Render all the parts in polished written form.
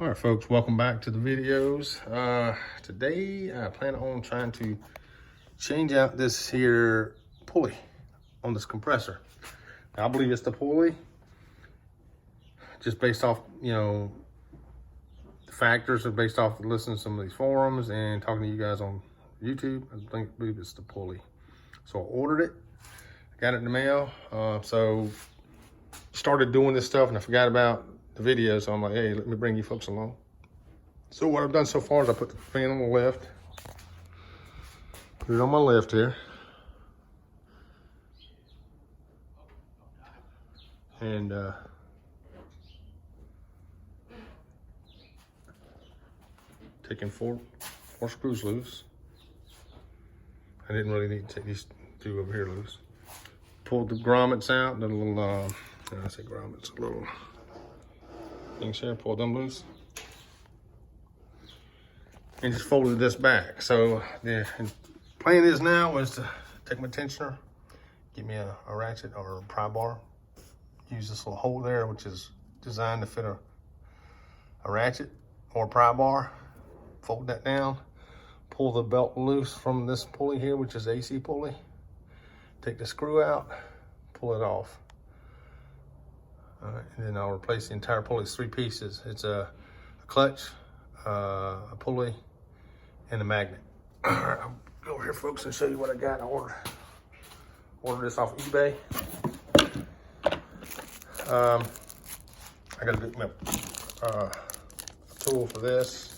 All right, folks, welcome back to the videos. Today I plan on trying to change out this here pulley on this compressor. Now, I believe it's the pulley, just based off, the factors are based off of listening to some of these forums and talking to you guys on YouTube. I believe it's the pulley. So I ordered it, got it in the mail. So started doing this stuff and I forgot about the video, so I'm like, hey, let me bring you folks along. So what I've done so far is I put the fan on the left, put it on my left here, and taking four screws loose. I didn't really need to take these two over here loose. Pulled the grommets out, the little I say grommets, a little things here, pull them loose, and just folded this back. So the plan is now is to take my tensioner, get me a ratchet or a pry bar, use this little hole there, which is designed to fit a ratchet or a pry bar, fold that down, pull the belt loose from this pulley here, which is AC pulley, take the screw out, pull it off. All right, and then I'll replace the entire pulley. It's three pieces. It's a clutch, a pulley, and a magnet. All right, I'll go over here, folks, and show you what I got. I ordered this off eBay. I got to get my tool for this.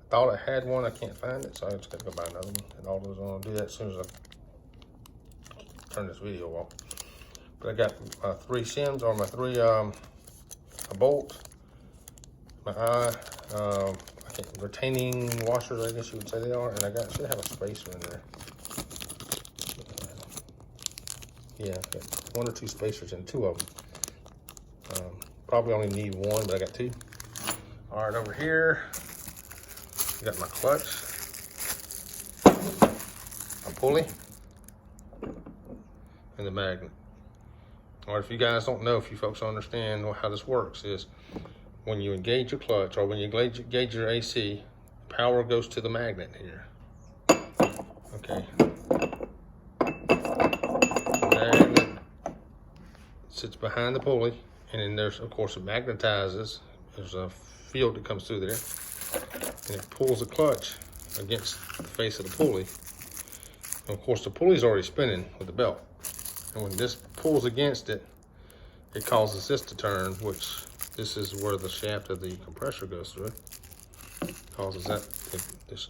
I thought I had one. I can't find it, so I just got to go buy another one. And all those, I'm going to do that as soon as I turn this video off. But I got my three shims, or my three a bolt, my retaining washers, I guess you would say they are, and I should have a spacer in there. Yeah, I've got one or two spacers in, two of them. Probably only need one, but I got two. All right, over here, I got my clutch, a pulley, and the magnet. Or if you guys don't know, if you folks don't understand how this works, is when you engage your clutch or when you engage your AC, power goes to the magnet here. Okay. The magnet sits behind the pulley, and then there's, of course, it magnetizes. There's a field that comes through there, and it pulls the clutch against the face of the pulley. And of course, the pulley's already spinning with the belt. And when this pulls against it, it causes this to turn, which this is where the shaft of the compressor goes through. Causes that,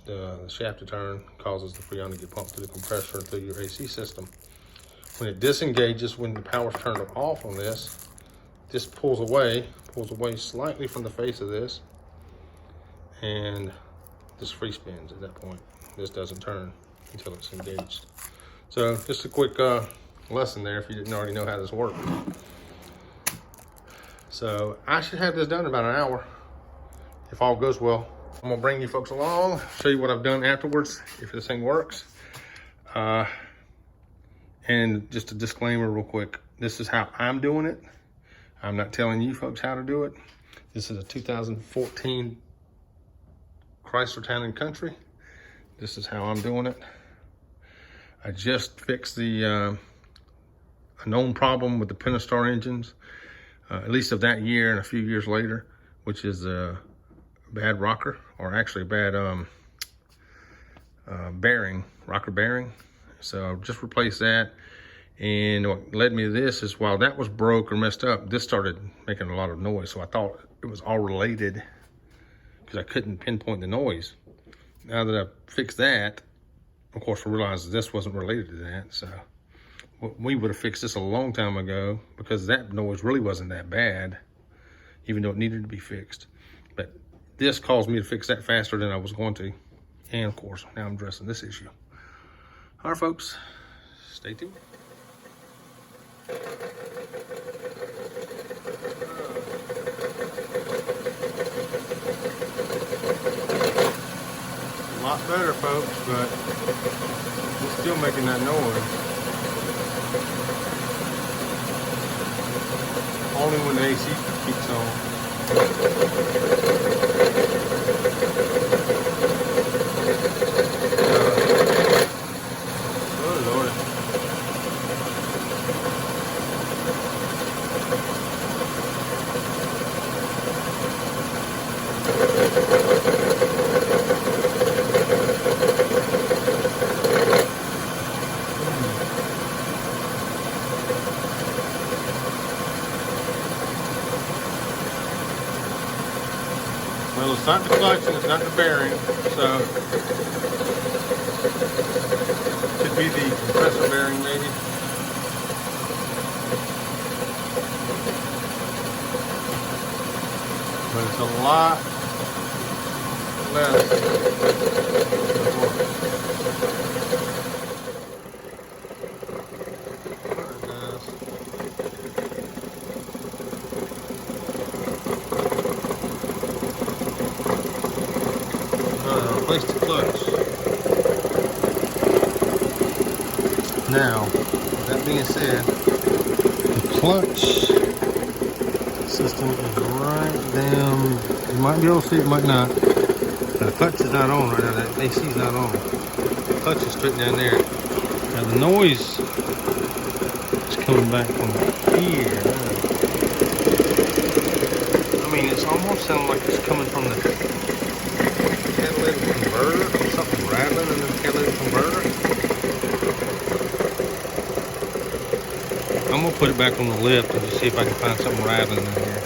the shaft to turn, causes the freon to get pumped through the compressor through your AC system. When it disengages, when the power's turned off on this pulls away slightly from the face of this, and this free spins at that point. This doesn't turn until it's engaged. So just a quick lesson there if you didn't already know how this worked. So I should have this done in about an hour if all goes well. I'm gonna bring you folks along, show you what I've done afterwards if this thing works. And just a disclaimer real quick, this is how I'm doing it. I'm not telling you folks how to do it. This is a 2014 Chrysler Town & Country. This is how I'm doing it. I just fixed the a known problem with the Pentastar engines, at least of that year and a few years later, which is a bad rocker, or actually a bad bearing, rocker bearing. So I've just replaced that. And what led me to this is while that was broke or messed up, this started making a lot of noise. So I thought it was all related because I couldn't pinpoint the noise. Now that I've fixed that, of course, I realized this wasn't related to that. So we would have fixed this a long time ago because that noise really wasn't that bad, even though it needed to be fixed. But this caused me to fix that faster than I was going to. And of course, now I'm addressing this issue. All right, folks, stay tuned. A lot better, folks, but it's still making that noise. Only when the AC kicks on. Well, it's not the clutch and it's not the bearing, so could be the compressor bearing maybe. But it's a lot less. Replace the clutch. Now, with that being said, the clutch system is right down. You might be able to see it, might not. Now, the clutch is not on right now. That AC is not on. The clutch is straight down there. Now the noise is coming back from here. I mean, it's almost sounding like it's coming from the catalytic converter, or something rattling in the catalytic converter. I'm gonna put it back on the lift and just see if I can find something rattling in here.